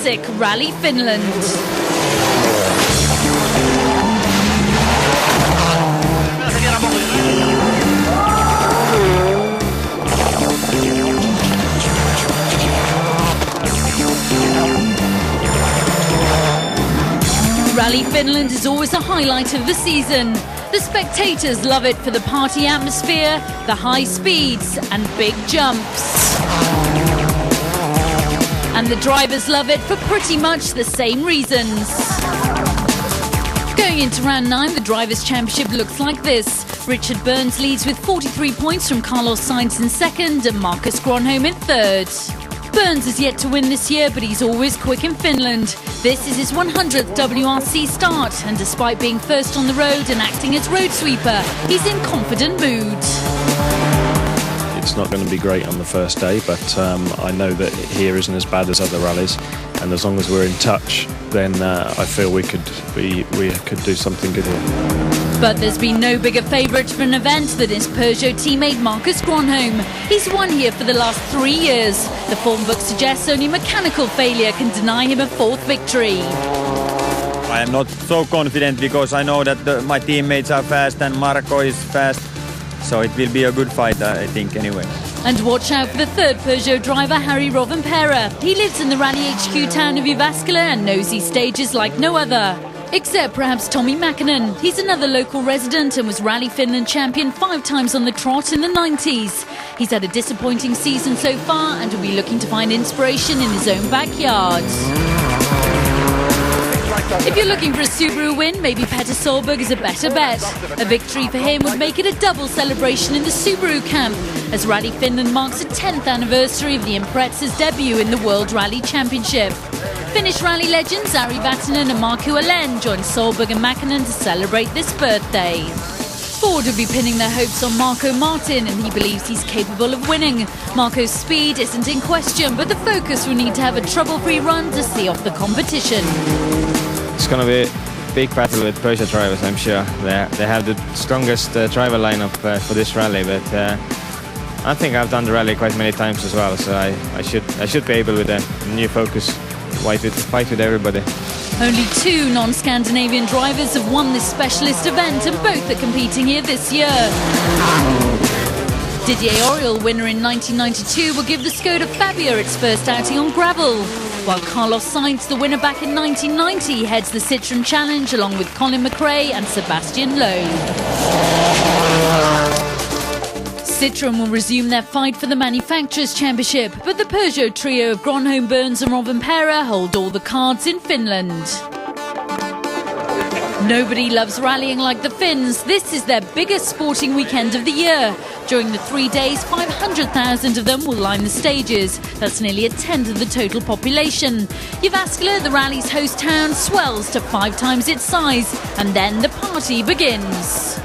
classic Rally Finland. Rally Finland is always a highlight of the season. The spectators love it for the party atmosphere, the high speeds and big jumps. And the drivers love it for pretty much the same reasons. Going into round 9, the Drivers' Championship looks like this. Richard Burns leads with 43 points from Carlos Sainz in second and Marcus Gronholm in third. Burns has yet to win this year, but he's always quick in Finland. This is his 100th WRC start, and despite being first on the road and acting as road sweeper, he's in confident mood. It's not going to be great on the first day, but I know that here isn't as bad as other rallies, and as long as we're in touch, then I feel we could do something good here. But there's been no bigger favourite for an event than his Peugeot teammate Marcus Gronholm. He's won here for the last 3 years. The form book suggests only mechanical failure can deny him a 4th victory. I am not so confident because I know that my teammates are fast and Marco is fast. So it will be a good fight, I think, anyway. And watch out for the 3rd Peugeot driver, Harry Rovanperä. He lives in the Rally HQ town of Jyväskylä and knows these stages like no other. Except perhaps Tommy Mäkinen. He's another local resident and was Rally Finland champion 5 times on the trot in the 90s. He's had a disappointing season so far and will be looking to find inspiration in his own backyard. If you're looking for a Subaru win, maybe Petter Solberg is a better bet. A victory for him would make it a double celebration in the Subaru camp, as Rally Finland marks the 10th anniversary of the Impreza's debut in the World Rally Championship. Finnish rally legends Ari Vatanen and Markku Alén joined Solberg and Mäkinen to celebrate this birthday. Ford will be pinning their hopes on Marco Martin, and he believes he's capable of winning. Marco's speed isn't in question, but the focus will need to have a trouble-free run to see off the competition. It's going to be a big battle with Peugeot drivers, I'm sure. They have the strongest driver lineup for this rally, but I think I've done the rally quite many times as well, so I should be able with a new focus fight with everybody. Only 2 non-Scandinavian drivers have won this specialist event, and both are competing here this year. Didier Auriol, winner in 1992, will give the Skoda Fabia its first outing on gravel, while Carlos Sainz, the winner back in 1990, heads the Citroën Challenge along with Colin McRae and Sebastian Loeb. Citroën will resume their fight for the Manufacturers' Championship, but the Peugeot trio of Gronholm, Burns and Rovanperä hold all the cards in Finland. Nobody loves rallying like the Finns. This is their biggest sporting weekend of the year. During the 3 days, 500,000 of them will line the stages. That's nearly a tenth of the total population. Jyväskylä, the rally's host town, swells to 5 times its size, and then the party begins.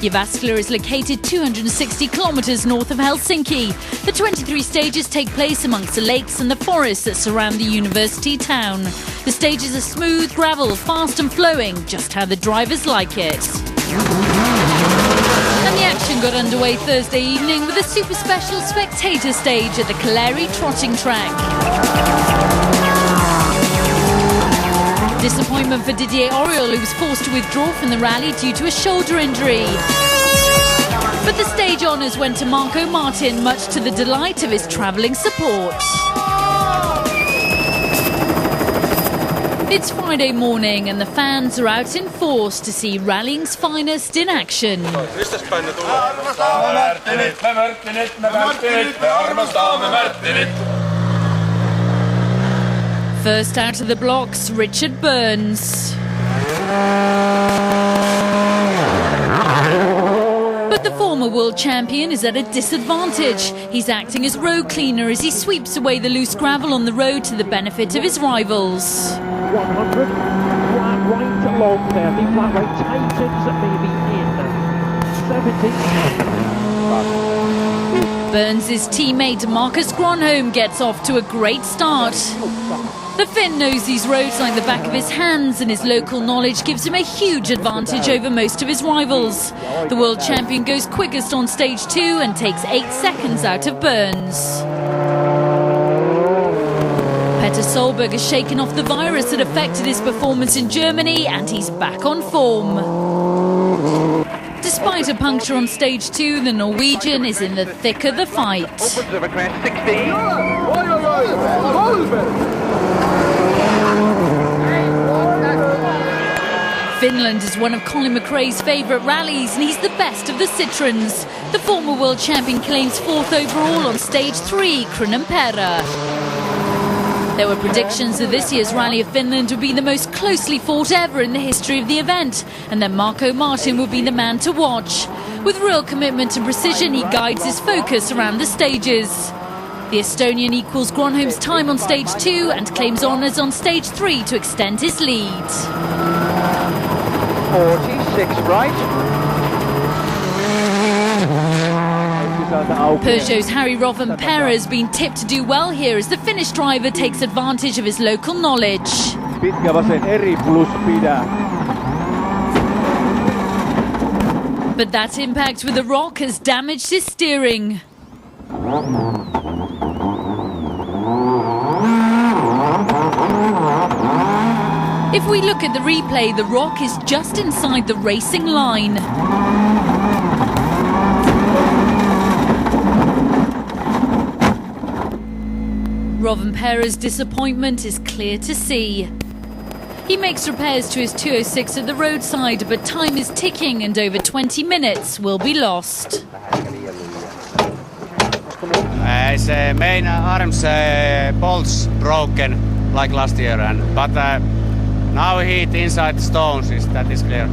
Jyväskylä is located 260 kilometres north of Helsinki. The 23 stages take place amongst the lakes and the forests that surround the university town. The stages are smooth, gravel, fast and flowing, just how the drivers like it. And the action got underway Thursday evening with a super special spectator stage at the Kaleri trotting track. Disappointment for Didier Auriol, who was forced to withdraw from the rally due to a shoulder injury. But the stage honours went to Marco Martin, much to the delight of his travelling support. It's Friday morning and the fans are out in force to see rallying's finest in action. First out of the blocks, Richard Burns. But the former world champion is at a disadvantage. He's acting as road cleaner as he sweeps away the loose gravel on the road to the benefit of his rivals. 100, flat right along there, the flat right tightens maybe in 70. Burns' teammate Marcus Gronholm gets off to a great start. The Finn knows these roads like the back of his hands, and his local knowledge gives him a huge advantage over most of his rivals. The world champion goes quickest on stage 2 and takes 8 seconds out of Burns. Petter Solberg has shaken off the virus that affected his performance in Germany, and he's back on form. Despite a puncture on stage 2, the Norwegian is in the thick of the fight. Finland is one of Colin McRae's favourite rallies, and he's the best of the Citroens. The former world champion claims 4th overall on stage 3, Krunenperä. There were predictions that this year's Rally of Finland would be the most closely fought ever in the history of the event, and that Marco Martin would be the man to watch. With real commitment and precision, he guides his focus around the stages. The Estonian equals Gronholm's time on stage 2 and claims honours on stage 3 to extend his lead. 46 right. Peugeot's Harry Rovanperä has been tipped to do well here as the Finnish driver takes advantage of his local knowledge. Pitkä vasen eri plus pidä. But that impact with the rock has damaged his steering. If we look at the replay, the rock is just inside the racing line. Rovanperä's disappointment is clear to see. He makes repairs to his 206 at the roadside, but time is ticking and over 20 minutes will be lost. His main arms bolts broken like last year, but now heat inside the stones, that is clear.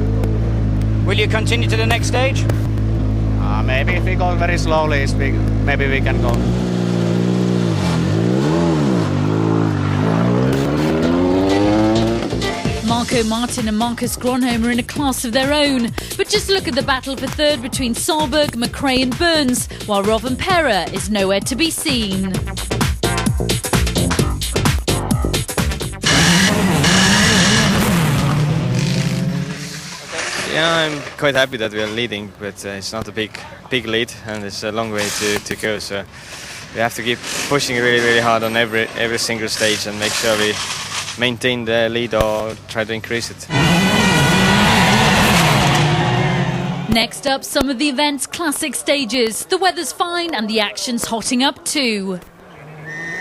Will you continue to the next stage? Maybe if we go very slowly, maybe we can go. Marco Martin and Marcus Gronholm are in a class of their own. But just look at the battle for third between Solberg, McRae and Burns, while Rovanperä is nowhere to be seen. Yeah, I'm quite happy that we are leading, but it's not a big lead and it's a long way to go. So we have to keep pushing really hard on every single stage and make sure we maintain the lead or try to increase it. Next up, some of the event's classic stages. The weather's fine and the action's hotting up too.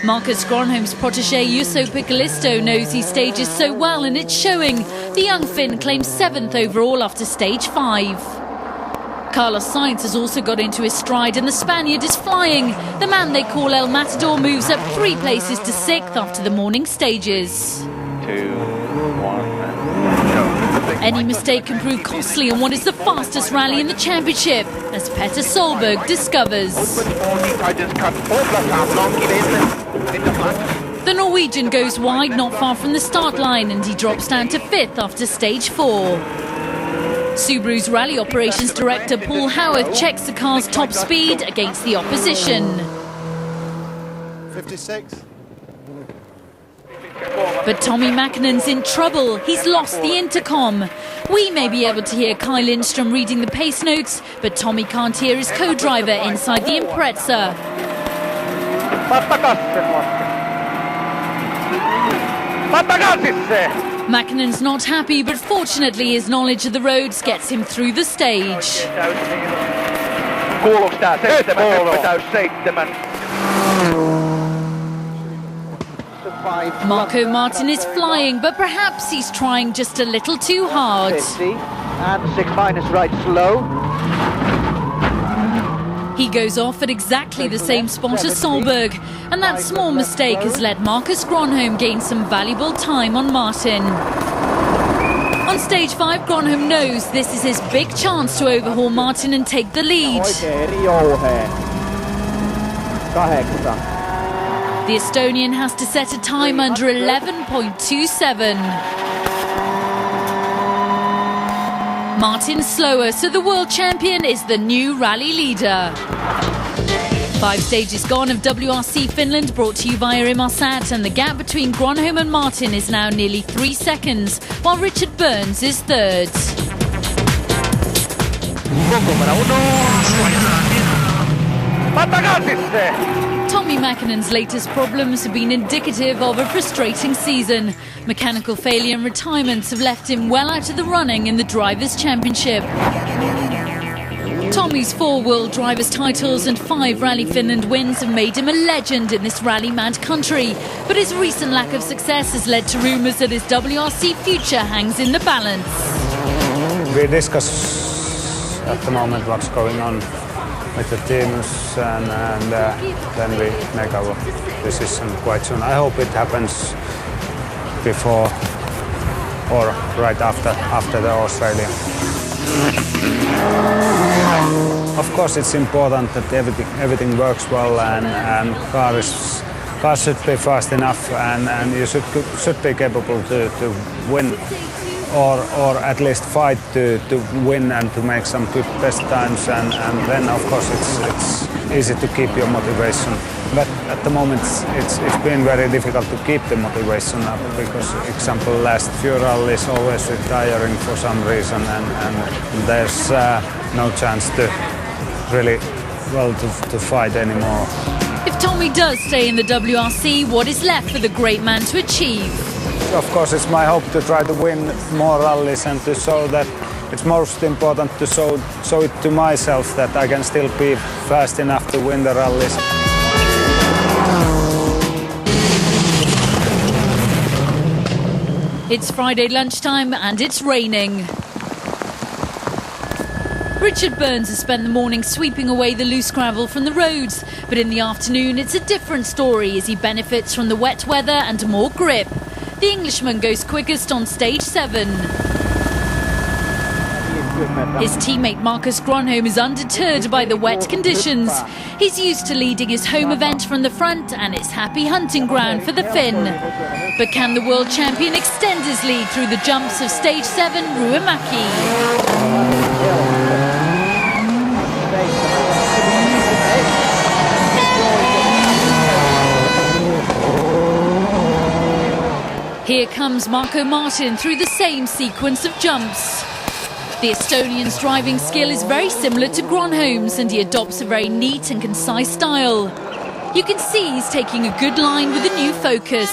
Marcus Gronholm's protégé Jusso Piccolisto knows these stages so well, and it's showing. The young Finn claims 7th overall after stage 5. Carlos Sainz has also got into his stride, and the Spaniard is flying. The man they call El Matador moves up 3 places to 6th after the morning stages. 2, 1, Any mistake can prove costly on what is the fastest rally in the championship, as Petter Solberg discovers. The Norwegian goes wide not far from the start line, and he drops down to 5th after stage 4. Subaru's rally operations director Paul Howarth checks the car's top speed against the opposition. 56. But Tommy Mäkinen's in trouble. He's lost the intercom. We may be able to hear Kai Lindström reading the pace notes, but Tommy can't hear his co-driver inside the Impreza. Mäkinen's not happy, but fortunately his knowledge of the roads gets him through the stage. Marco Martin is flying, but perhaps he's trying just a little too hard. 50, and 6 minus right slow. He goes off at exactly the same spot as Solberg, and that small mistake has let Marcus Gronholm gain some valuable time on Martin. On stage 5, Gronholm knows this is his big chance to overhaul Martin and take the lead. The Estonian has to set a time under 11.27. Martin's slower, so the world champion is the new rally leader. 5 stages gone of WRC Finland, brought to you via Inmarsat, and the gap between Gronholm and Martin is now nearly 3 seconds, while Richard Burns is third. Tommi Mäkinen's latest problems have been indicative of a frustrating season. Mechanical failure and retirements have left him well out of the running in the Drivers' Championship. Tommi's 4 World Drivers' titles and 5 Rally Finland wins have made him a legend in this rally-mad country. But his recent lack of success has led to rumours that his WRC future hangs in the balance. We discuss at the moment what's going on with the teams and then we make our decision quite soon. I hope it happens before or right after the Australia. Of course, it's important that everything works well and car should be fast enough and you should be capable to win or at least fight to win and to make some good best times and then of course it's easy to keep your motivation. But at the moment it's been very difficult to keep the motivation up because, for example, last few rallies always retiring for some reason and there's no chance to really to fight anymore. If Tommi does stay in the WRC, what is left for the great man to achieve? Of course, it's my hope to try to win more rallies and to show that it's most important to show it to myself that I can still be fast enough to win the rallies. It's Friday lunchtime and it's raining. Richard Burns has spent the morning sweeping away the loose gravel from the roads, but in the afternoon it's a different story as he benefits from the wet weather and more grip. The Englishman goes quickest on stage 7. His teammate Marcus Gronholm is undeterred by the wet conditions. He's used to leading his home event from the front and it's happy hunting ground for the Finn. But can the world champion extend his lead through the jumps of stage 7, Ruumäki? Here comes Marco Martin through the same sequence of jumps. The Estonian's driving skill is very similar to Gronholm's and he adopts a very neat and concise style. You can see he's taking a good line with a new focus.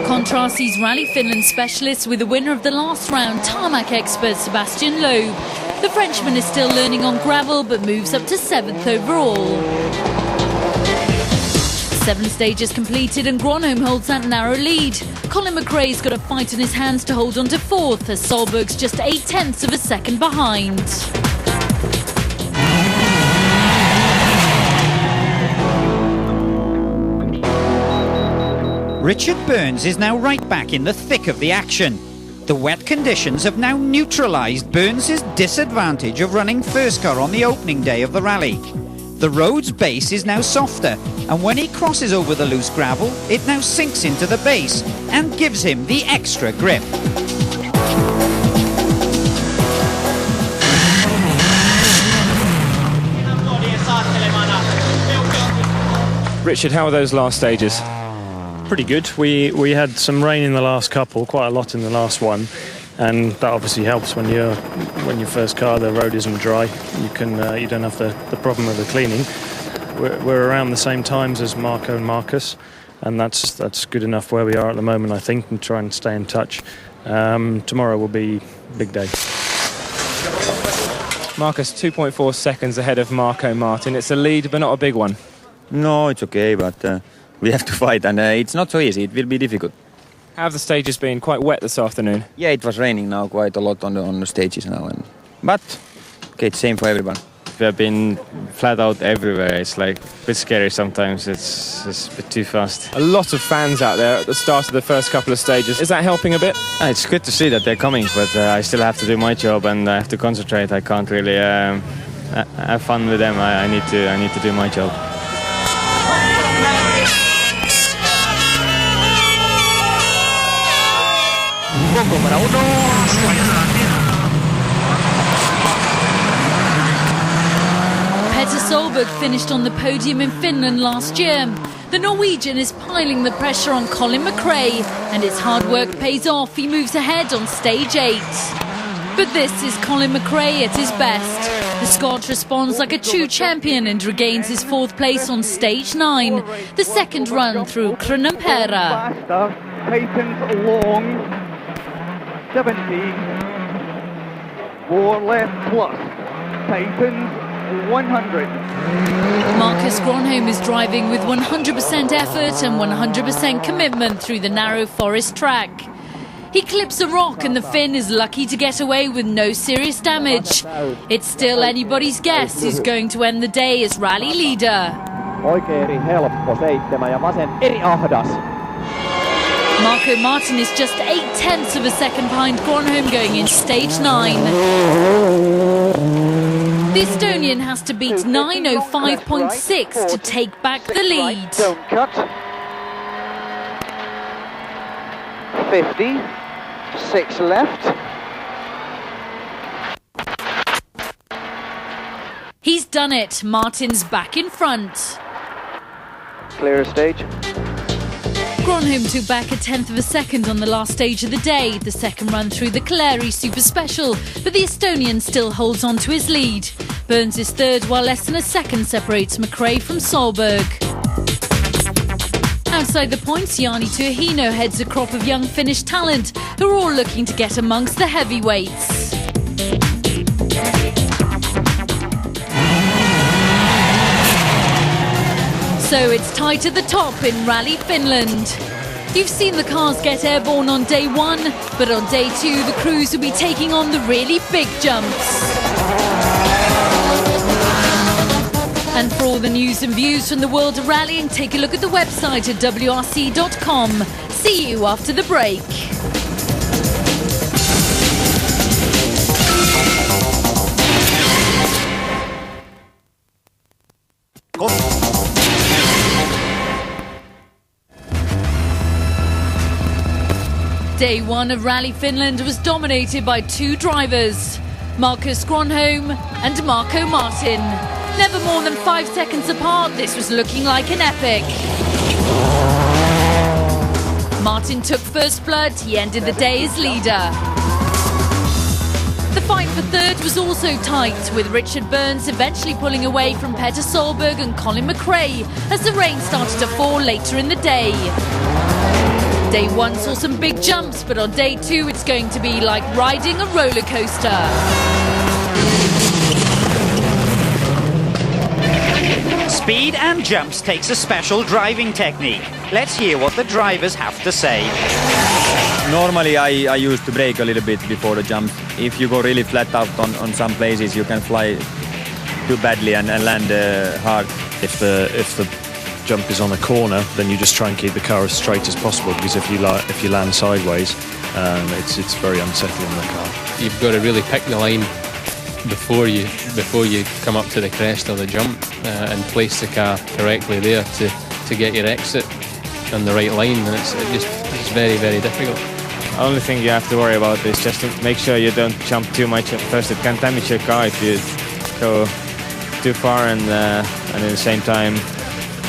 Contrasts these Rally Finland specialists with the winner of the last round, tarmac expert Sebastian Loeb. The Frenchman is still learning on gravel but moves up to 7th overall. 7 stages completed and Gronholm holds that narrow lead. Colin McRae's got a fight on his hands to hold on to 4th as Solberg's just 0.8 of a second behind. Richard Burns is now right back in the thick of the action. The wet conditions have now neutralised Burns' disadvantage of running first car on the opening day of the rally. The road's base is now softer, and when he crosses over the loose gravel, it now sinks into the base and gives him the extra grip. Richard, how are those last stages? Pretty good. We had some rain in the last couple, quite a lot in the last one, and that obviously helps when your first car the road isn't dry. You don't have the problem of the cleaning. We're around the same times as Marco and Marcus, and that's good enough where we are at the moment, I think, and try and stay in touch. Tomorrow will be a big day. Marcus, 2.4 seconds ahead of Marco Martin. It's a lead, but not a big one. No, it's okay, but we have to fight, and it's not so easy. It will be difficult. How have the stages been? Quite wet this afternoon. Yeah, it was raining now quite a lot on the stages now, but okay, it's same for everyone. We have been flat out everywhere. It's like a bit scary sometimes. It's a bit too fast. A lot of fans out there at the start of the first couple of stages. Is that helping a bit? It's good to see that they're coming, but I still have to do my job and I have to concentrate. I can't really have fun with them. I need to do my job. Solberg finished on the podium in Finland last year. The Norwegian is piling the pressure on Colin McRae, and his hard work pays off. He moves ahead on stage 8. But this is Colin McRae at his best. The Scot responds like a true champion and regains his 4th place on stage 9, the second run through Krunenpera. Tightens long, 70, 4 left plus, tightens 100. Marcus Gronholm is driving with 100% effort and 100% commitment through the narrow forest track. He clips a rock and the Finn is lucky to get away with no serious damage. It's still anybody's guess who's going to end the day as rally leader. Oikein helppo 7 ja vasen eri ahdas. Marco Martin is just 0.8 of a second behind Gronholm going into stage 9. The Estonian has to beat 9:05.6 to take back the lead. Don't cut. 50, 6 left. He's done it. Martin's back in front. Clear stage. Gronholm took back 1/10 of a second on the last stage of the day, the second run through the Kaleri Super Special, but the Estonian still holds on to his lead. Burns is third, while less than a second separates McRae from Solberg. Outside the points, Jani Tuohino heads a crop of young Finnish talent who are all looking to get amongst the heavyweights. So it's tight at the top in Rally Finland. You've seen the cars get airborne on day 1, but on day 2 the crews will be taking on the really big jumps. And for all the news and views from the world of rallying, take a look at the website at WRC.com. See you after the break. Day 1 of Rally Finland was dominated by 2 drivers, Marcus Gronholm and Marco Martin. Never more than 5 seconds apart, this was looking like an epic. Martin took first blood, he ended the day as leader. The fight for third was also tight, with Richard Burns eventually pulling away from Petter Solberg and Colin McRae as the rain started to fall later in the day. Day 1 saw some big jumps, but on day 2 it's going to be like riding a roller coaster. Speed and jumps takes a special driving technique. Let's hear what the drivers have to say. Normally I used to brake a little bit before the jump. If you go really flat out on some places, you can fly too badly and land hard. If the jump is on a corner, then you just try and keep the car as straight as possible, because if you land sideways, it's very unsettling on the car. You've got to really pick the line before you come up to the crest of the jump and place the car correctly there to get your exit on the right line, and it's very, very difficult. The only thing you have to worry about is just to make sure you don't jump too much at first. It can damage your car if you go too far, and at the same time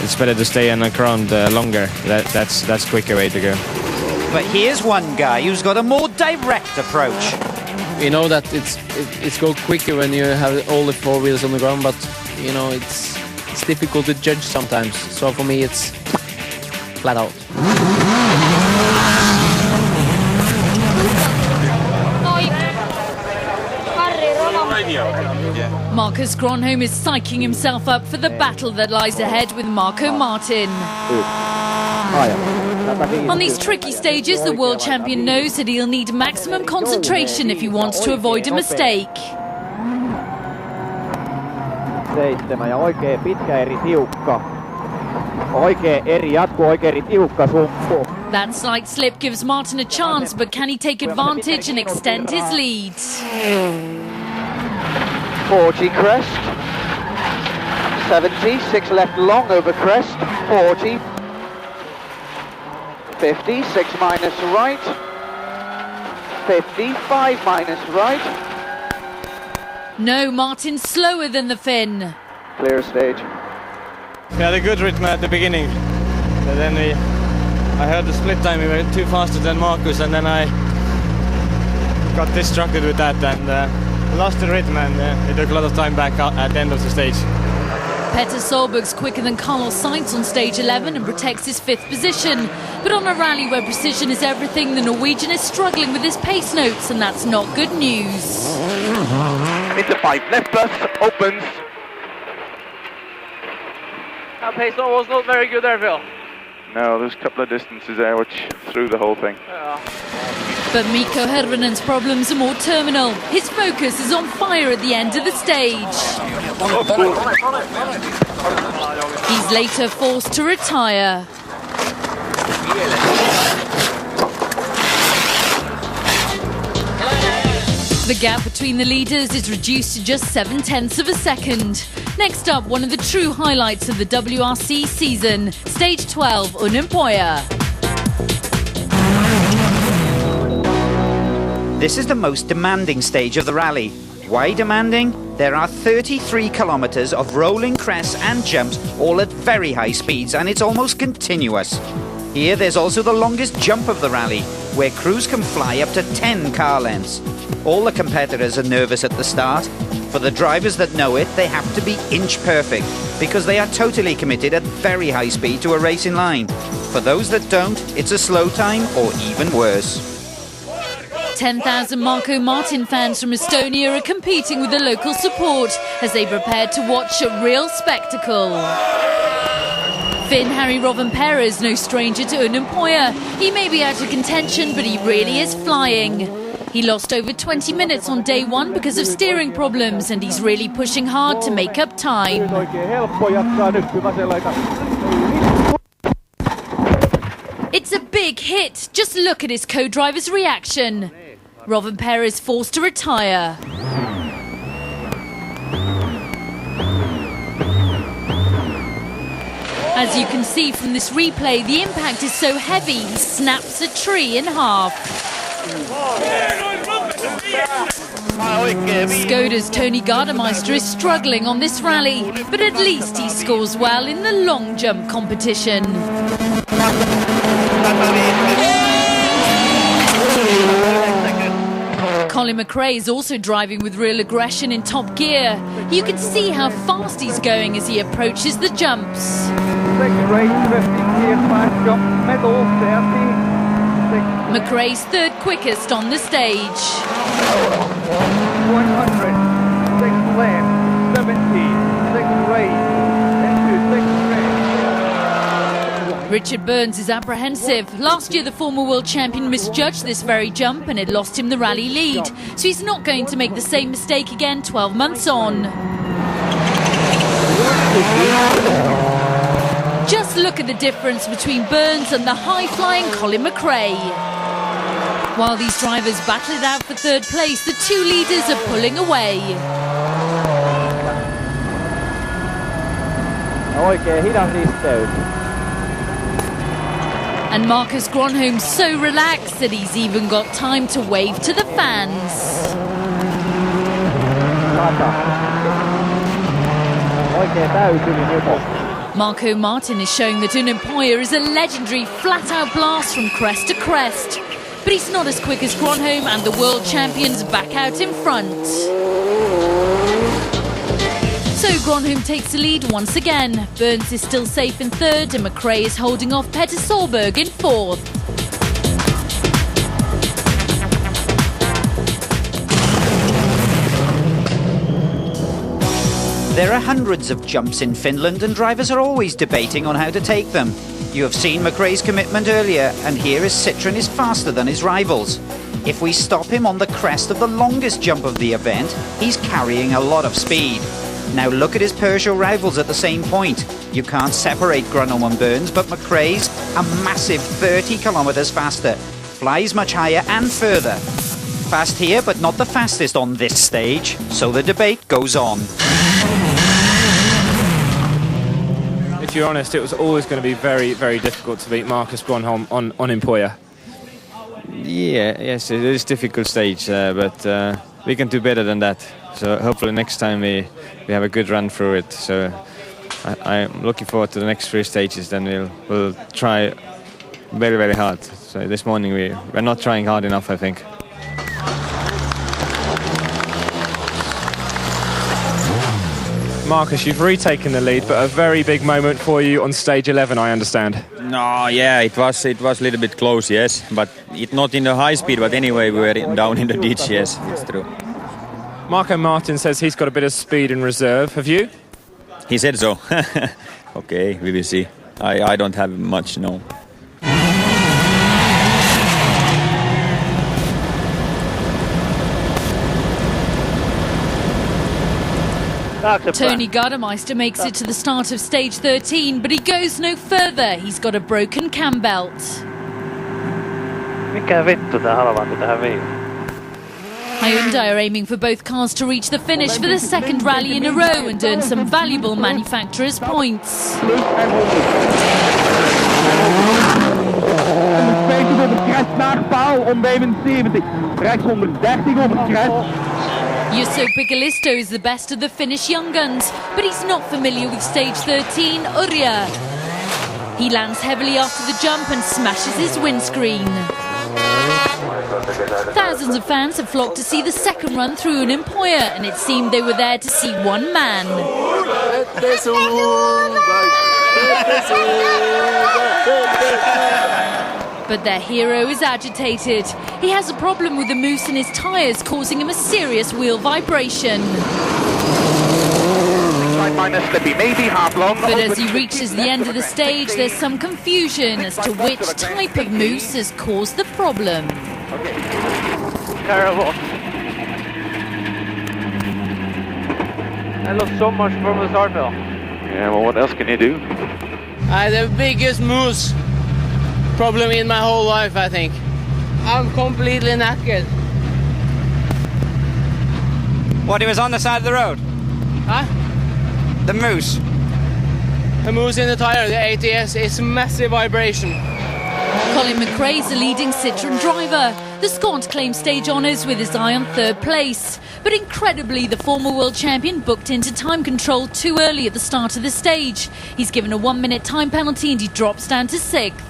it's better to stay on the ground longer. That's quicker way to go. But here's one guy who's got a more direct approach. You know that it's go quicker when you have all the 4 wheels on the ground, but you know it's difficult to judge sometimes. So for me it's flat out. Marcus Gronholm is psyching himself up for the battle that lies ahead with Marco Martin. On these tricky stages, the world champion knows that he'll need maximum concentration if he wants to avoid a mistake. 7 ja oikein pitkä eri tiukka. Oikein eri jatku, oikein eri tiukka sumppu. That slight slip gives Martin a chance, but can he take advantage and extend his lead? 40 crest. 70, 6 left long over crest. 40. 50, 6 minus right. 50, 5 minus right. No, Martin's slower than the Finn. Clear stage. We had a good rhythm at the beginning, but then I heard the split time, we were too faster than Marcus, and then I got distracted with that and lost the rhythm, and it took a lot of time back at the end of the stage. Petter Solberg's quicker than Carlos Sainz on stage 11 and protects his 5th position. But on a rally where precision is everything, the Norwegian is struggling with his pace notes, and that's not good news. Into 5, left bus, opens. That pace was not very good there, Phil. No, there's a couple of distances there which threw the whole thing. But Mikko Hervanen's problems are more terminal. His focus is on fire at the end of the stage. He's later forced to retire. The gap between the leaders is reduced to just 0.7 of a second. Next up, one of the true highlights of the WRC season, stage 12, Unimpoja. This is the most demanding stage of the rally. Why demanding? There are 33 kilometers of rolling crests and jumps, all at very high speeds, and it's almost continuous. Here there's also the longest jump of the rally, where crews can fly up to 10 car lengths. All the competitors are nervous at the start. For the drivers that know it, they have to be inch perfect, because they are totally committed at very high speed to a racing line. For those that don't, it's a slow time or even worse. 10,000 Marco Martin fans from Estonia are competing with the local support as they prepare to watch a real spectacle. Finn Harry Rovanperä is no stranger to Unimpoja. He may be out of contention, but he really is flying. He lost over 20 minutes on day 1 because of steering problems, and he's really pushing hard to make up time. It's a big hit. Just look at his co-driver's reaction. Rovanperä is forced to retire. As you can see from this replay, the impact is so heavy, he snaps a tree in half. Skoda's Tony Gardemeister is struggling on this rally, but at least he scores well in the long jump competition. Colin McRae is also driving with real aggression in top gear. You can see how fast he's going as he approaches the jumps. McRae's 3rd quickest on the stage. 100, 6 left, 70, 6 right, into 6 right. Richard Burns is apprehensive. Last year the former world champion misjudged this very jump and it lost him the rally lead. So he's not going to make the same mistake again 12 months on. Just look at the difference between Burns and the high-flying Colin McRae. While these drivers battle it out for 3rd place, the 2 leaders are pulling away. Oikein hidas risteys. And Marcus Gronholm's so relaxed that he's even got time to wave to the fans. Oikein täysylin jumo. Marco Martin is showing that Unimpoja is a legendary flat-out blast from crest to crest. But he's not as quick as Gronholm, and the world champions back out in front. So Gronholm takes the lead once again. Burns is still safe in 3rd, and McRae is holding off Petter Solberg in 4th. There are hundreds of jumps in Finland, and drivers are always debating on how to take them. You have seen McRae's commitment earlier, and here his Citroën is faster than his rivals. If we stop him on the crest of the longest jump of the event, he's carrying a lot of speed. Now look at his Peugeot rivals at the same point. You can't separate Gronholm and Burns, but McRae's a massive 30 kilometers faster, flies much higher and further. Fast here, but not the fastest on this stage, so the debate goes on. If you're honest, it was always going to be very, very difficult to beat Marcus Gronholm on Unimpoja. Yes, it is a difficult stage, but we can do better than that. So hopefully next time we have a good run through it. So I'm looking forward to the next 3 stages. Then we'll try very, very hard. So this morning we're not trying hard enough, I think. Marcus, you've retaken the lead, but a very big moment for you on stage 11, I understand. No, yeah, it was a little bit close, yes, but it not in the high speed, but anyway we were down in the ditch, yes, it's true. Marco Martin says he's got a bit of speed in reserve. Have you? He said so. Okay, we will see. I don't have much, no. Tony Gardemeister makes it to the start of stage 13, but he goes no further. He's got a broken cam belt. Mikä vittu tää halvaantui tähän viimein? Hyundai are aiming for both cars to reach the finish for the second rally in a row and earn some valuable manufacturers' points. Jusso Picolisto is the best of the Finnish young guns, but he's not familiar with stage 13, Urja. He lands heavily after the jump and smashes his windscreen. Thousands of fans have flocked to see the second run through in Empoja, and it seemed they were there to see one man. But their hero is agitated. He has a problem with the mousse in his tyres, causing him a serious wheel vibration. But as he reaches the end of the stage, there's some confusion as to which type of mousse has caused the problem. Terrible. I lost so much from the start, Phil. Yeah, well, what else can you do? I had the biggest mousse problem in my whole life, I think. I'm completely knackered. What, it was on the side of the road? Huh? The mousse? The mousse in the tire, the ATS, is massive vibration. Colin McRae is the leading Citroën driver. The Scot claims stage honours with his eye on third place. But incredibly, the former world champion booked into time control too early at the start of the stage. He's given a 1-minute time penalty and he drops down to 6th.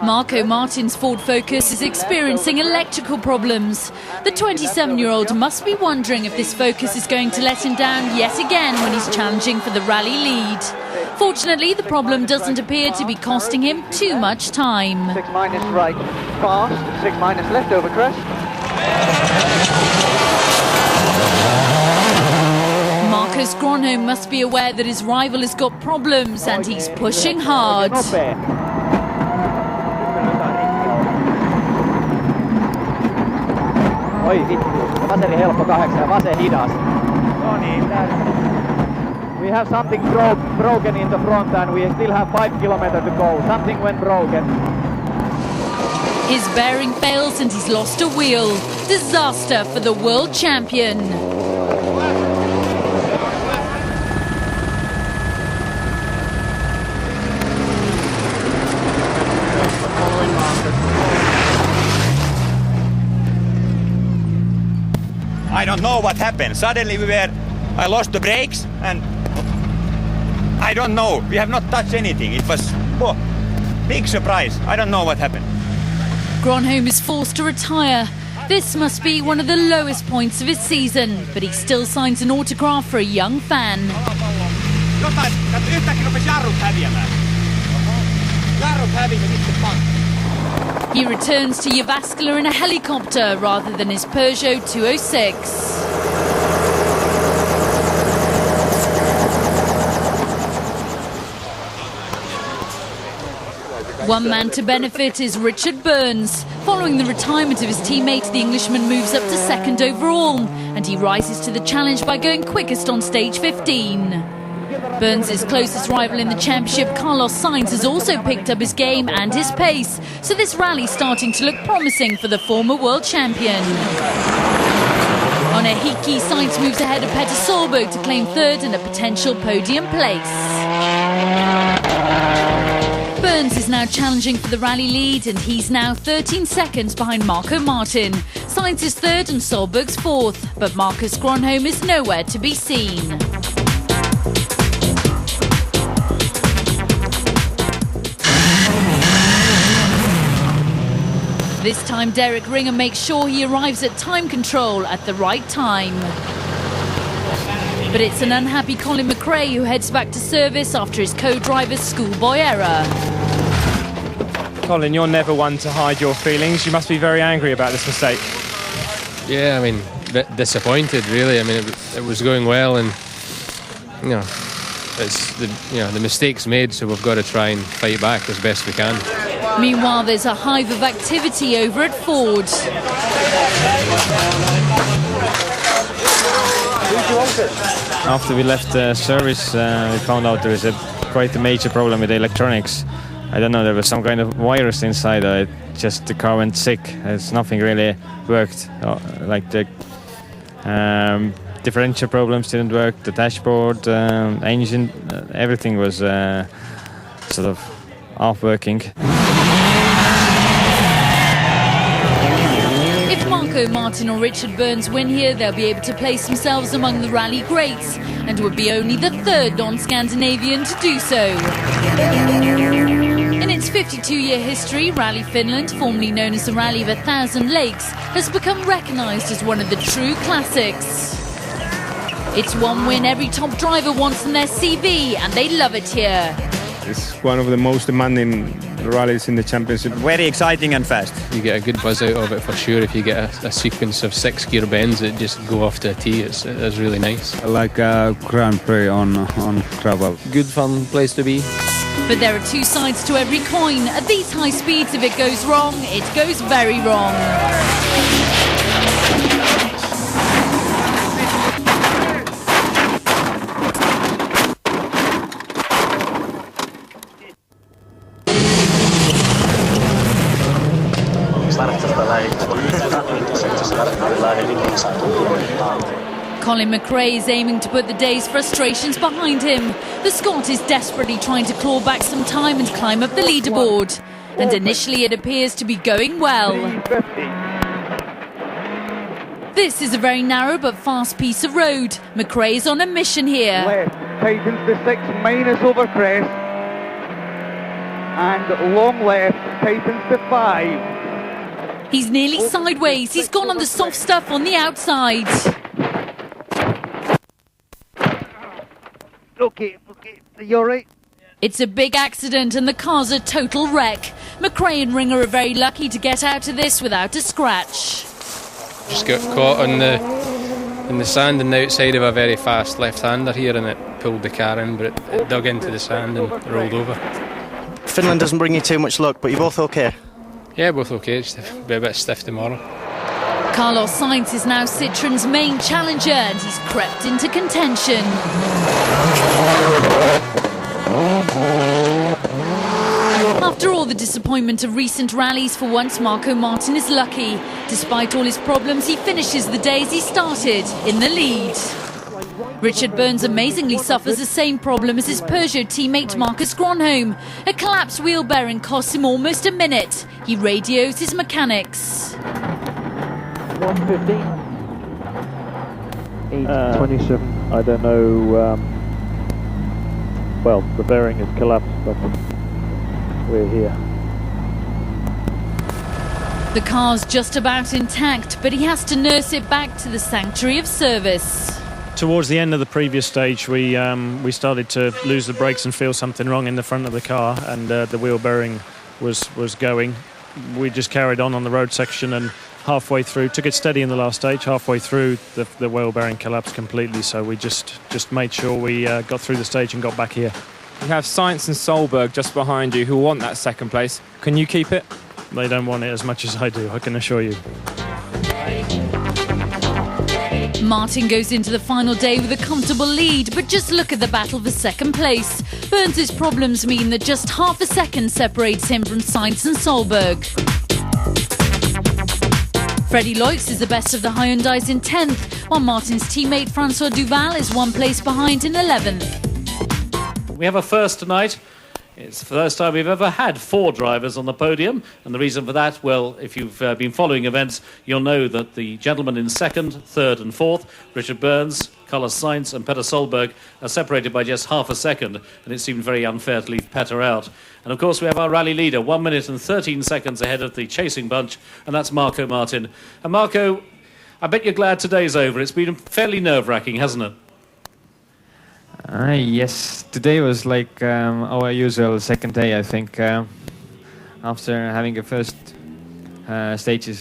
Marco Martin's Ford Focus is experiencing electrical problems. The 27-year-old must be wondering if this Focus is going to let him down yet again when he's challenging for the rally lead. Fortunately, the problem doesn't appear to be costing him too much time. 6 minus right, fast, 6 minus left over crest. Marcus Gronholm must be aware that his rival has got problems and he's pushing hard. Oi vittu, vaseri helppo 8 ja vasen hidas. No niin, we have something broken in the front and we still have 5 kilometers to go. Something went broken. His bearing fails and he's lost a wheel. Disaster for the world champion. I don't know what happened. Suddenly I lost the brakes and I don't know. We have not touched anything. It was big surprise. I don't know what happened. Gronholm is forced to retire. This must be one of the lowest points of his season, but he still signs an autograph for a young fan. He returns to Jyväskylä in a helicopter rather than his Peugeot 206. One man to benefit is Richard Burns. Following the retirement of his teammate, the Englishman moves up to 2nd overall, and he rises to the challenge by going quickest on stage 15. Burns' closest rival in the championship, Carlos Sainz, has also picked up his game and his pace, so this rally's starting to look promising for the former world champion. On a Hiki, Sainz moves ahead of Petter Solberg to claim 3rd and a potential podium place. Burns is now challenging for the rally lead and he's now 13 seconds behind Marco Martin. Sainz is third and Solberg's fourth, but Marcus Gronholm is nowhere to be seen. This time Derek Ringer makes sure he arrives at time control at the right time. But it's an unhappy Colin McRae who heads back to service after his co-driver's schoolboy error. Colin, you're never one to hide your feelings. You must be very angry about this mistake. Yeah, I mean, a bit disappointed, really. I mean, it was going well, and it's the mistake's made, so we've got to try and fight back as best we can. Meanwhile, there's a hive of activity over at Ford. After we left service, we found out there is quite a major problem with the electronics. I don't know, there was some kind of virus inside. Just the car went sick. Nothing really worked. Like the differential problems didn't work, the dashboard, engine, everything was sort of half working. If Marco Martin or Richard Burns win here, they'll be able to place themselves among the rally greats and would be only the third non-Scandinavian to do so. In its 52-year history, Rally Finland, formerly known as the Rally of 1,000 Lakes, has become recognised as one of the true classics. It's one win every top driver wants on their CV, and they love it here. It's one of the most demanding rallies in the championship. Very exciting and fast. You get a good buzz out of it for sure. If you get a sequence of 6-gear bends that just go off to a tee, it's really nice. Like a Grand Prix on gravel. Good fun place to be. But there are two sides to every coin. At these high speeds, if it goes wrong, it goes very wrong. Colin McRae is aiming to put the day's frustrations behind him. The Scot is desperately trying to claw back some time and climb up the leaderboard. And initially it appears to be going well. This is a very narrow but fast piece of road. McRae is on a mission here. Left, tightens the 6, minus over crest. And long left, tightens the 5. He's nearly sideways. He's gone on the soft stuff on the outside. Okay, you're right. It's a big accident and the car's a total wreck. McRae and Ringer are very lucky to get out of this without a scratch. Just got caught in the sand on the outside of a very fast left-hander here, and it pulled the car in, but it dug into the sand and rolled over. Finland doesn't bring you too much luck, but you're both okay? Yeah, both okay. Just be a bit stiff tomorrow. Carlos Sainz is now Citroen's main challenger and he's crept into contention. After all the disappointment of recent rallies, for once Marco Martin is lucky. Despite all his problems, he finishes the day as he started, in the lead. Richard Burns amazingly suffers the same problem as his Peugeot teammate Marcus Gronholm. A collapsed wheel bearing costs him almost a minute. He radios his mechanics. 115. 827. I don't know. Well, the bearing has collapsed, but we're here. The car's just about intact, but he has to nurse it back to the sanctuary of service. Towards the end of the previous stage, we started to lose the brakes and feel something wrong in the front of the car, and the wheel bearing was going. We just carried on the road section, and halfway through, took it steady in the last stage. Halfway through, the wheel bearing collapsed completely, so we just made sure we got through the stage and got back here. You have Sainz and Solberg just behind you who want that second place. Can you keep it? They don't want it as much as I do, I can assure you. Martin goes into the final day with a comfortable lead, but just look at the battle for second place. Burns' problems mean that just half a second separates him from Sainz and Solberg. Freddie Loix is the best of the Hyundais in 10th, while Martin's teammate Francois Duval is one place behind in 11th. We have a first tonight It's the first time we've ever had 4 drivers on the podium, and the reason for that, well, if you've been following events, you'll know that the gentlemen in 2nd, 3rd and 4th, Richard Burns, Carlos Sainz and Petter Solberg, are separated by just half a second, and it seemed very unfair to leave Petter out. And of course we have our rally leader, 1 minute and 13 seconds ahead of the chasing bunch, and that's Marco Martin. And Marco, I bet you're glad today's over. It's been fairly nerve-wracking, hasn't it? Yes, today was like our usual second day, I think. After having the first stages,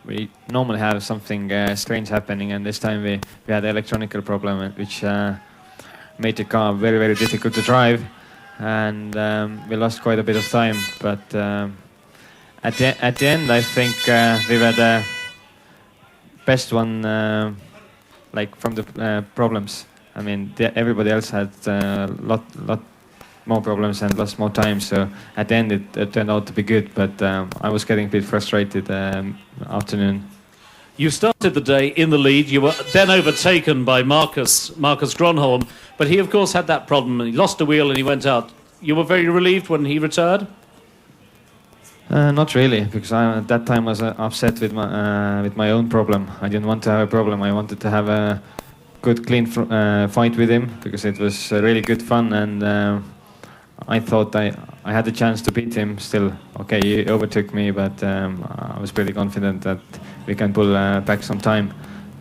we normally have something strange happening, and this time we had an electronical problem which made the car very, very difficult to drive, and we lost quite a bit of time. But at the end, I think we were the best one, like from the problems. I mean, everybody else had a lot more problems and lost more time. So at the end, it turned out to be good. But I was getting a bit frustrated afternoon. You started the day in the lead. You were then overtaken by Marcus Gronholm. But he, of course, had that problem. He lost a wheel and he went out. You were very relieved when he returned? Not really, because I at that time was upset with my own problem. I didn't want to have a problem. I wanted to have a good, clean fight with him, because it was really good fun, and I thought I had the chance to beat him still. Okay, he overtook me, but I was pretty confident that we can pull back some time.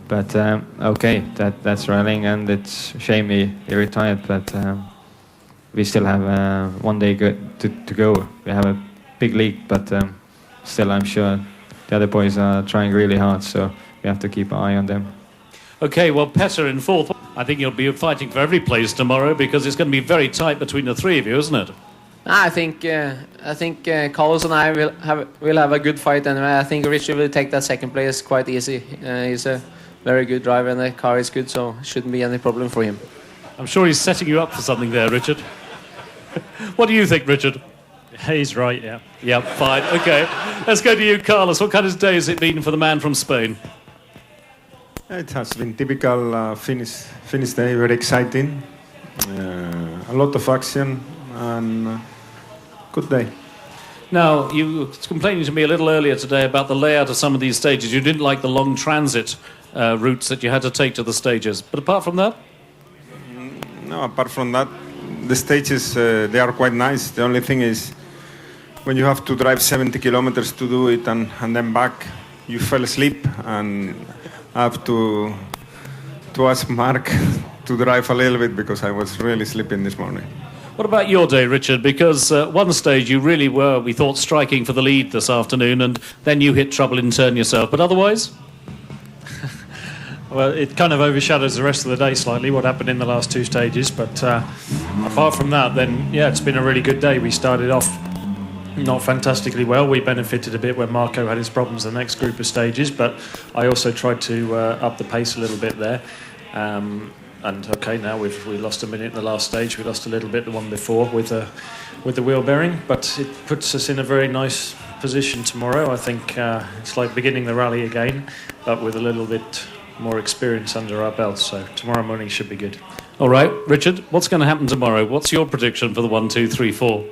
But okay, that's rallying, and it's a shame he retired, but we still have 1 day to go. We have a big league, but still I'm sure the other boys are trying really hard, so we have to keep an eye on them. Okay, well, Petter in 4th. I think you'll be fighting for every place tomorrow, because it's going to be very tight between the 3 of you, isn't it? I think Carlos and I will have a good fight, and I think Richard will take that 2nd place quite easy. He's a very good driver, and the car is good, so shouldn't be any problem for him. I'm sure he's setting you up for something there, Richard. What do you think, Richard? He's right, yeah. Yeah, fine. Okay, let's go to you, Carlos. What kind of day has it been for the man from Spain? It has been typical Finnish day, very exciting, a lot of action, and good day. Now, you were complaining to me a little earlier today about the layout of some of these stages. You didn't like the long transit routes that you had to take to the stages. But apart from that? No, apart from that, the stages, they are quite nice. The only thing is, when you have to drive 70 kilometers to do it and then back, you fell asleep, and I have to ask Mark to drive a little bit, because I was really sleeping this morning. What about your day, Richard? Because one stage you really were, we thought, striking for the lead this afternoon, and then you hit trouble in turn yourself. But otherwise? Well, it kind of overshadows the rest of the day slightly, what happened in the last 2 stages. But apart from that, then, yeah, it's been a really good day. We started off not fantastically well. We benefited a bit when Marco had his problems the next group of stages, but I also tried to up the pace a little bit there. And okay, now we lost a minute in the last stage. We lost a little bit the one before with the wheel bearing, but it puts us in a very nice position tomorrow. I think it's like beginning the rally again, but with a little bit more experience under our belts. So tomorrow morning should be good. All right, Richard, what's going to happen tomorrow? What's your prediction for the 1, 2, 3, 4?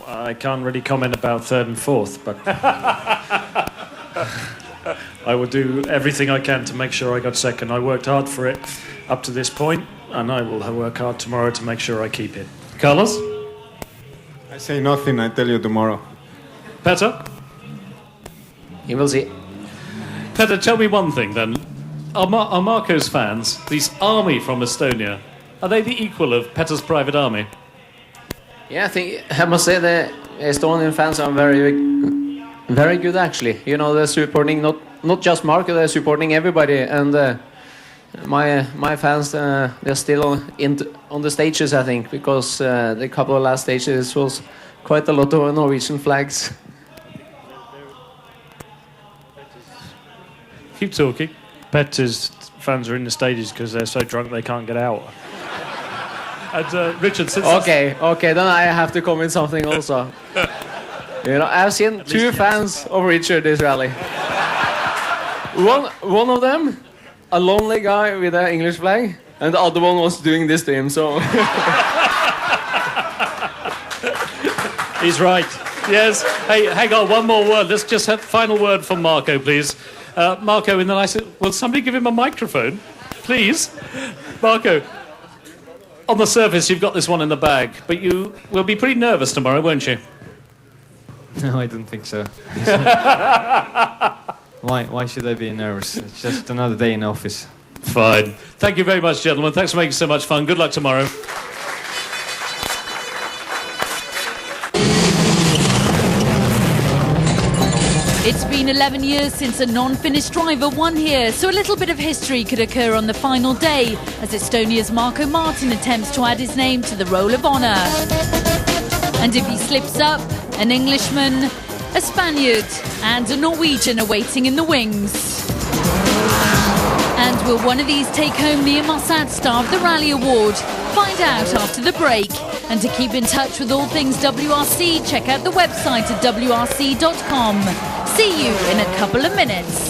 I can't really comment about 3rd and 4th, but I will do everything I can to make sure I got 2nd. I worked hard for it up to this point, and I will work hard tomorrow to make sure I keep it. Carlos? I say nothing, I tell you tomorrow. Petter? You will see. Petter, tell me one thing then. Are Marco's fans, this army from Estonia, are they the equal of Petter's private army? Yeah, I must say the Estonian fans are very, very good actually. You know, they're supporting not just Marco, they're supporting everybody. And my fans, they're still on the stages, I think, because the couple of last stages was quite a lot of Norwegian flags. Keep talking. Petter's fans are in the stages because they're so drunk they can't get out. And Richard, since okay, then I have to comment something also. You know, I've seen 2 fans of Richard this rally. One of them, a lonely guy with an English flag, and the other one was doing this to him. So He's right. Yes. Hey, hang on, one more word. Let's just have final word from Marco, please. Marco, in the nicest... Will somebody give him a microphone? Please. Marco, on the surface, you've got this one in the bag, but you will be pretty nervous tomorrow, won't you? No, I don't think so. Why should I be nervous? It's just another day in office. Fine. Thank you very much, gentlemen. Thanks for making so much fun. Good luck tomorrow. It's been 11 years since a non-Finnish driver won here, so a little bit of history could occur on the final day as Estonia's Marko Martin attempts to add his name to the roll of honour. And if he slips up, an Englishman, a Spaniard and a Norwegian are waiting in the wings. And will one of these take home the Inmarsat Star of the Rally Award? Find out after the break. And to keep in touch with all things WRC, check out the website at wrc.com. See you in a couple of minutes.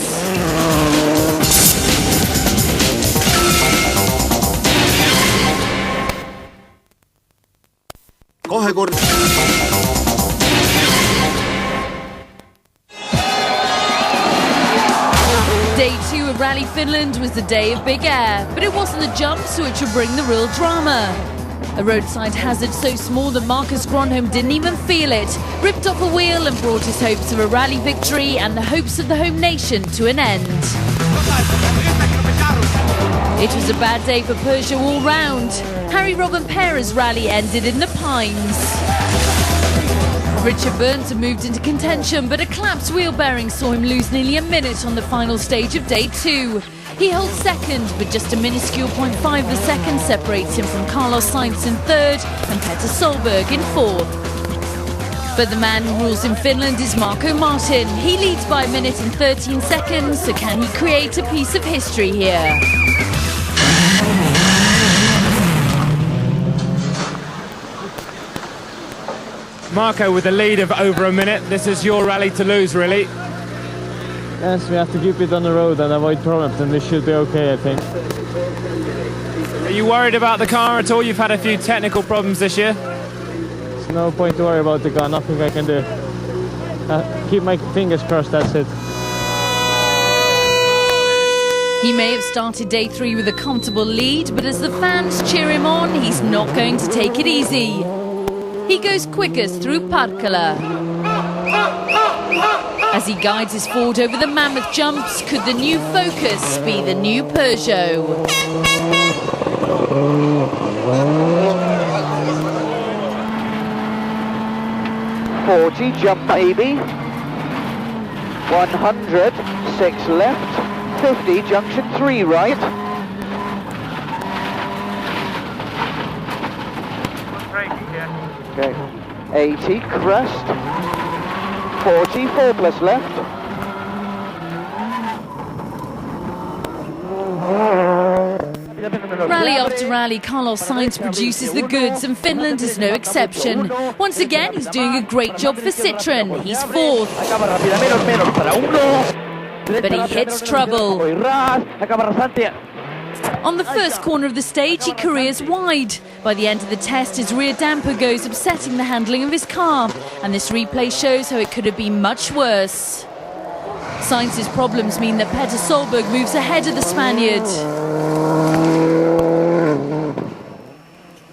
Day 2 of Rally Finland was the day of big air, but it wasn't the jumps which would bring the real drama. A roadside hazard so small that Marcus Gronholm didn't even feel it, ripped off a wheel and brought his hopes of a rally victory and the hopes of the home nation to an end. It was a bad day for Peugeot all round. Harry Robin Perez's rally ended in the Pines. Richard Burns had moved into contention, but a collapsed wheel bearing saw him lose nearly a minute on the final stage of day 2. He holds second, but just a minuscule 0.5 of a second separates him from Carlos Sainz in third and Petter Solberg in fourth. But the man who rules in Finland is Marko Martin. He leads by a minute and 13 seconds, so can he create a piece of history here? Marco with a lead of over a minute. This is your rally to lose, really. Yes, we have to keep it on the road and avoid problems, and this should be okay, I think. Are you worried about the car at all? You've had a few technical problems this year. There's no point to worry about the car, nothing I can do. Keep my fingers crossed, that's it. He may have started day 3 with a comfortable lead, but as the fans cheer him on, he's not going to take it easy. He goes quickest through Parkala. As he guides his Ford over the mammoth jumps, could the new Focus be the new Peugeot? .40 jump maybe. 100, 6 left. 50 junction 3 right. Okay. 80 crest. 40, 4 plus left. Rally after rally, Carlos Sainz produces the goods, and Finland is no exception. Once again, he's doing a great job for Citroën. He's fourth. But he hits trouble. On the first corner of the stage, he careers wide. By the end of the test, his rear damper goes, upsetting the handling of his car. And this replay shows how it could have been much worse. Sainz's problems mean that Petter Solberg moves ahead of the Spaniard.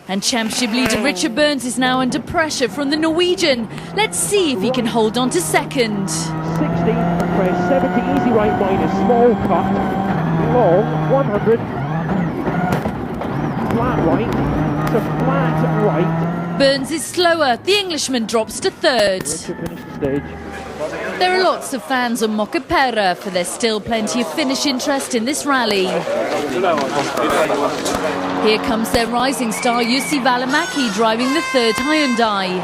And championship leader Richard Burns is now under pressure from the Norwegian. Let's see if he can hold on to second. 60, press 70, easy right minus, small cut, long, 100, flat right, to flat right. Burns is slower. The Englishman drops to third. There are lots of fans on Mokopera, for there's still plenty of Finnish interest in this rally. Here comes their rising star Jussi Välimäki driving the third Hyundai.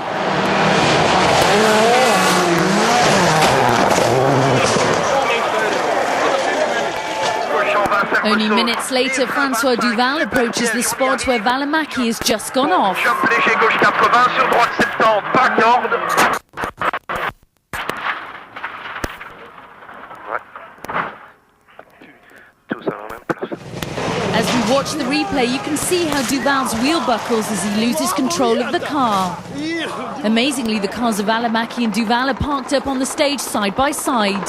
Only minutes later, François Duval approaches the spot where Välimäki has just gone off. As we watch watch the replay, you can see how Duval's wheel buckles as he loses control of the car. Amazingly, the cars of Välimäki and Duval are parked up on the stage side by side.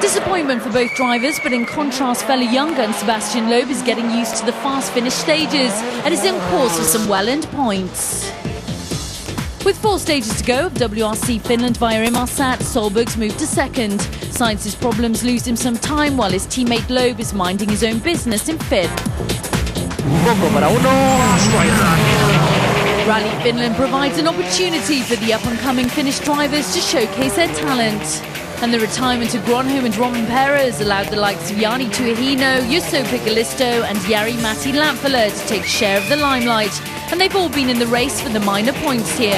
Disappointment for both drivers, but in contrast, fellow young gun Sebastian Loeb is getting used to the fast finish stages and is in course for some well-earned points. With 4 stages to go of WRC Finland via Inmarsat, Solberg's moved to second. Sainz's problems lose him some time, while his teammate Loeb is minding his own business in 5th. Rally Finland provides an opportunity for the up-and-coming Finnish drivers to showcase their talent. And the retirement of Gronholm and Roman Perez allowed the likes of Jani Tuihino, Jusso Picolisto and Jari-Matti Lamppala to take share of the limelight. And they've all been in the race for the minor points here.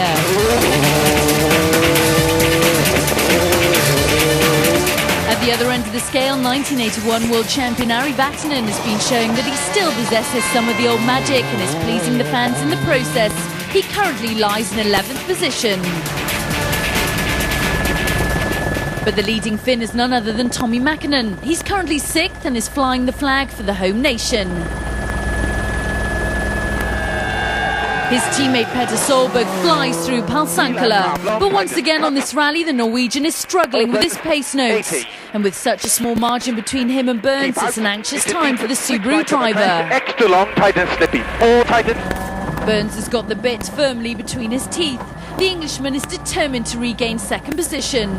At the other end of the scale, 1981 world champion Ari Vatanen has been showing that he still possesses some of the old magic and is pleasing the fans in the process. He currently lies in 11th position. But the leading Finn is none other than Tommi Mäkinen. He's currently 6th and is flying the flag for the home nation. His teammate Petter Solberg flies through Palsankala. But once again on this rally, the Norwegian is struggling with his pace notes. And with such a small margin between him and Burns, it's an anxious time for the Subaru driver. Extra long, tight and slippy. All tight and... Burns has got the bit firmly between his teeth. The Englishman is determined to regain second position.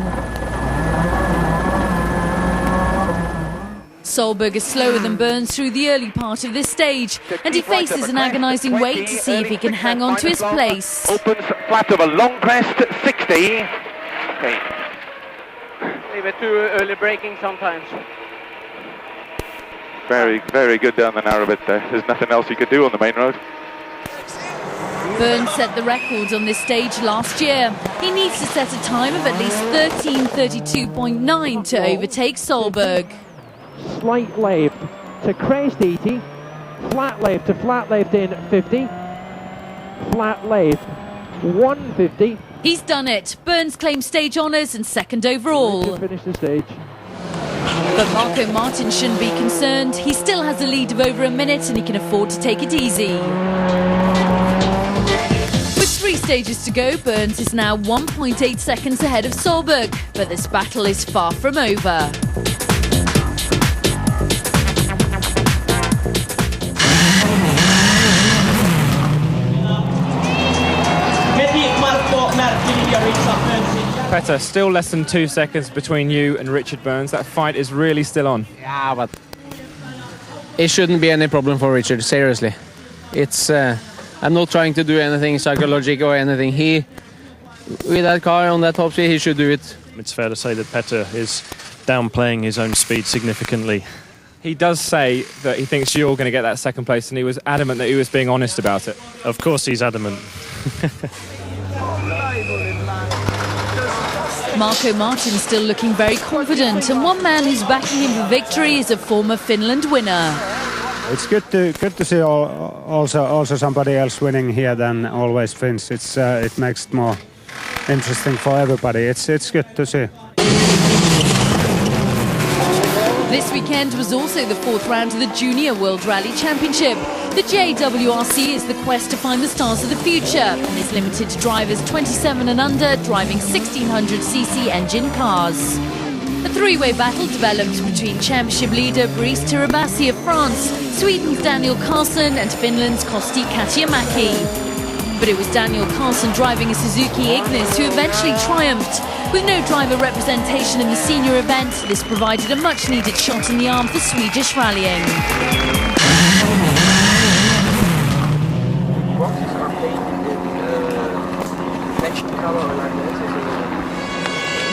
Solberg is slower than Burns through the early part of this stage, and he faces an agonising wait to see if he can hang on to his place. Opens flat of a long crest, 60. Okay. Leave it too early braking sometimes. Very, very good down the narrow bit there. There's nothing else you could do on the main road. Burns set the record on this stage last year. He needs to set a time of at least 13:32.9 to overtake Solberg. Slight left to crest 80, flat left to flat left in 50, flat left 150. He's done it. Burns claims stage honours and second overall. Finish the stage. But Marco Martin shouldn't be concerned. He still has a lead of over a minute and he can afford to take it easy. With 3 stages to go, Burns is now 1.8 seconds ahead of Solberg. But this battle is far from over. Petter, still less than 2 seconds between you and Richard Burns. That fight is really still on. Yeah, but it shouldn't be any problem for Richard, seriously. It's I'm not trying to do anything psychological or anything. He, with that car on that top speed, he should do it. It's fair to say that Petter is downplaying his own speed significantly. He does say that he thinks you're going to get that second place, and he was adamant that he was being honest about it. Of course he's adamant. Marco Martin still looking very confident, and one man who's backing him for victory is a former Finland winner. It's good to see also somebody else winning here than always Finns. It makes it more interesting for everybody. It's good to see. This weekend was also the 4th round of the Junior World Rally Championship. The JWRC is the quest to find the stars of the future and is limited to drivers 27 and under driving 1600cc engine cars. A 3-way battle developed between championship leader Brice Tirabassi of France, Sweden's Daniel Carlson and Finland's Kosti Katiamäki. But it was Daniel Carlson driving a Suzuki Ignis who eventually triumphed. With no driver representation in the senior event, this provided a much-needed shot in the arm for Swedish rallying.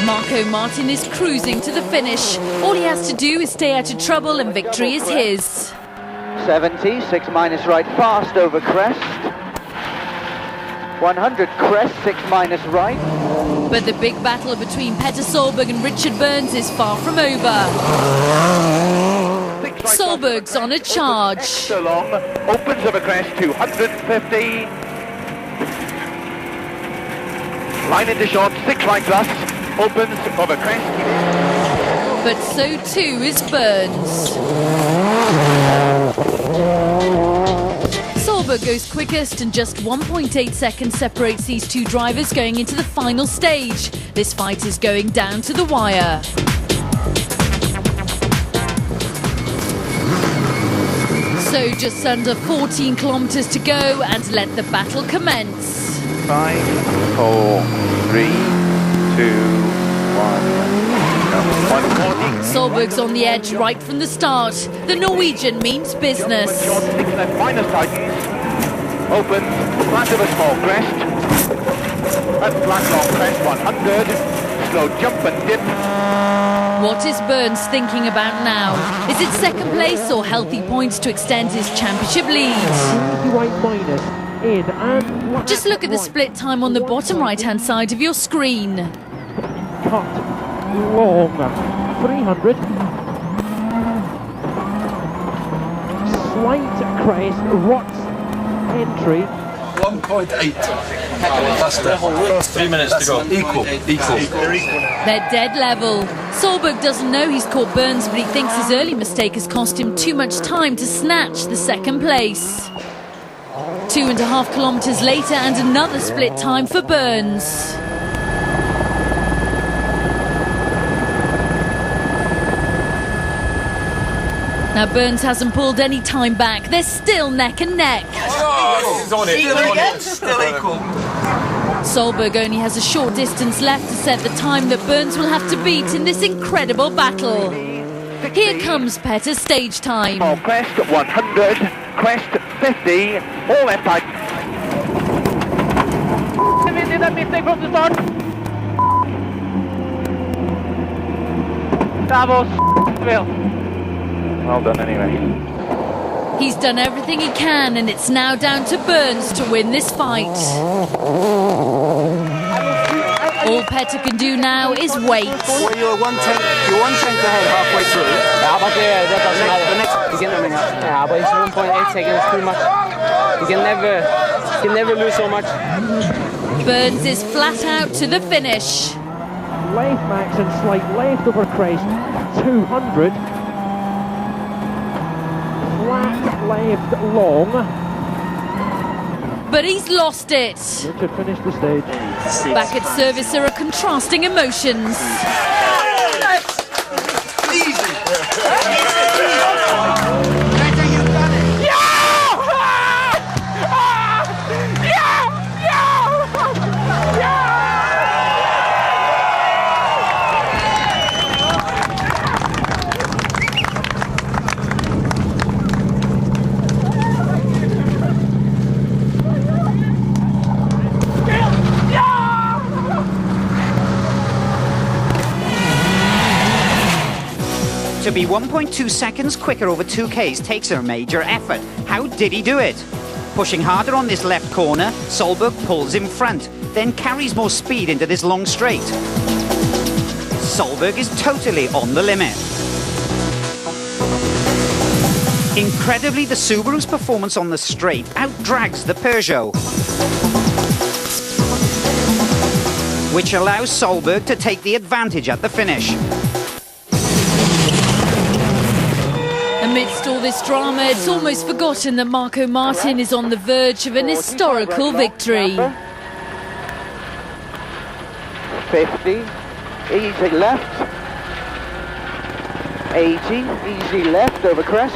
Marco Martin is cruising to the finish. All he has to do is stay out of trouble and victory is his. 70, 6 minus right fast over crest. 100 crest, 6 minus right. But the big battle between Petter Solberg and Richard Burns is far from over. Solberg's on a charge. Extra long, opens over crest 250. Line into short, 6 right plus, opens over crest. But so too is Burns. Solberg goes quickest, and just 1.8 seconds separates these two drivers going into the final stage. This fight is going down to the wire. So just under 14 kilometres to go, and let the battle commence. 5, 4, 3, 2, 1. Solberg's on the edge right from the start. The Norwegian means business. Minus tightens. Opens. Flat of a small crest. And flat long crest 100. Slow jump and dip. What is Burns thinking about now? Is it second place or healthy points to extend his championship lead? Just look at the split time on the bottom right-hand side of your screen. Cut long 300. Slight crest, Rots entry. 1.8. Faster. 3 minutes to go. Equal. They're dead level. Solberg doesn't know he's caught Burns, but he thinks his early mistake has cost him too much time to snatch the second place. 2.5 kilometres later, and another split time for Burns. Now Burns hasn't pulled any time back. They're still neck and neck. Still equal. Solberg only has a short distance left to set the time that Burns will have to beat in this incredible battle. Here comes Petter's stage time. Small crest 100, crest 50, all left side. He did that mistake from the start. That was Will. Well done anyway. He's done everything he can, and it's now down to Burns to win this fight. All Petter can do now is wait. Well, you're one tenth ahead halfway through. Yeah, but that doesn't matter. Yeah, but it's 1.8 seconds too much. You can never lose so much. Burns is flat out to the finish. Left max and slight left over crest 200. Flat left long. But he's lost it. Richard finished the stage. Back at service, there are contrasting emotions. To be 1.2 seconds quicker over 2Ks takes a major effort. How did he do it? Pushing harder on this left corner, Solberg pulls in front, then carries more speed into this long straight. Solberg is totally on the limit. Incredibly, the Subaru's performance on the straight outdrags the Peugeot, which allows Solberg to take the advantage at the finish. Amidst all this drama, it's almost forgotten that Marco Martin is on the verge of an historical victory. 50, easy left. 80, easy left over crest.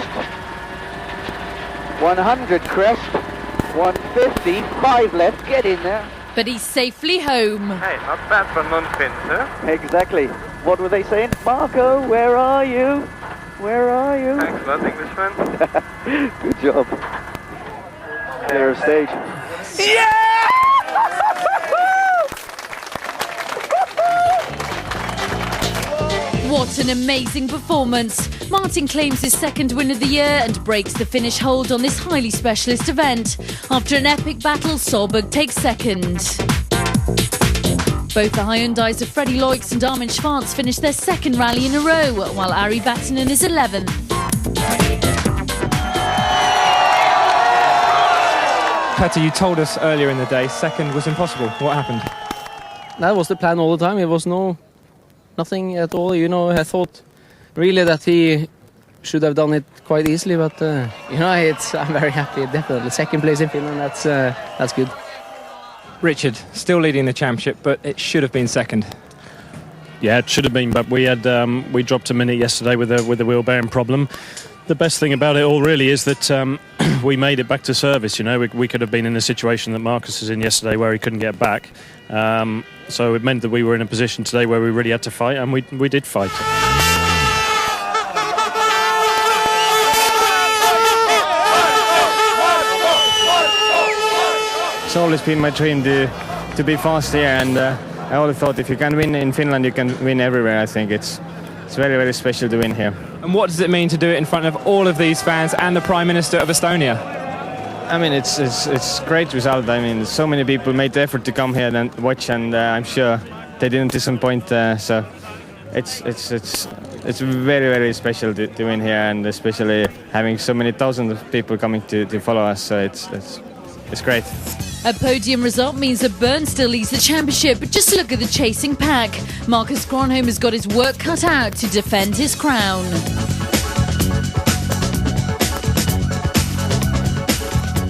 100 crest. 150, 5 left, get in there. But he's safely home. Hey, not bad for non-Finns, huh? Exactly. What were they saying? Marco, where are you? Where are you? Thanks a lot, Englishman. Good job. Clear stage. Yeah! What an amazing performance. Martin claims his second win of the year and breaks the Finnish hold on this highly specialist event. After an epic battle, Solberg takes second. Both the Hyundais of Freddie Loix and Armin Schwarz finished their second rally in a row, while Ari Vatanen is 11th. Petter, you told us earlier in the day second was impossible. What happened? That was the plan all the time. It was nothing at all. You know, I thought really that he should have done it quite easily, but you know, I'm very happy. Definitely, second place in Finland. That's good. Richard, still leading the championship, but it should have been second. Yeah, it should have been, but we dropped a minute yesterday with a wheel bearing problem. The best thing about it all really is that we made it back to service. You know, we could have been in a situation that Marcus was in yesterday where he couldn't get back. So it meant that we were in a position today where we really had to fight, and we did fight. It's always been my dream to be fast here, and I always thought if you can win in Finland, you can win everywhere. I think it's very, very special to win here. And what does it mean to do it in front of all of these fans and the Prime Minister of Estonia? I mean, it's great result. I mean, so many people made the effort to come here and watch, and I'm sure they didn't disappoint. So it's very, very special to win here, and especially having so many thousands of people coming to follow us. So it's great. A podium result means that Burns still leads the championship, but just look at the chasing pack. Marcus Gronholm has got his work cut out to defend his crown.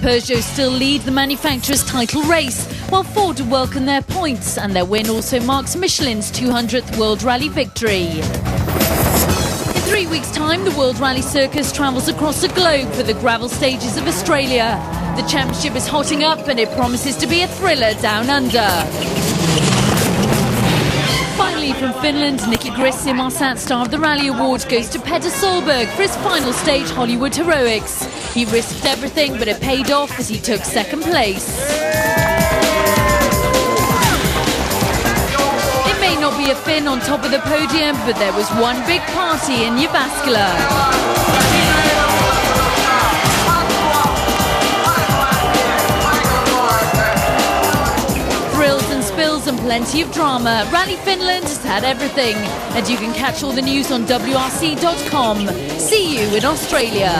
Peugeot still lead the manufacturer's title race, while Ford welcome their points, and their win also marks Michelin's 200th World Rally victory. In 3 weeks' time, the World Rally Circus travels across the globe for the gravel stages of Australia. The championship is hotting up, and it promises to be a thriller down under. Finally, from Finland, Nicky Grissi, Marsat Star of the Rally Award, goes to Petter Solberg for his final stage Hollywood heroics. He risked everything, but it paid off as he took second place. It may not be a Finn on top of the podium, but there was one big party in Jyväskylä. And plenty of drama. Rally Finland has had everything, and you can catch all the news on WRC.com. See you in Australia.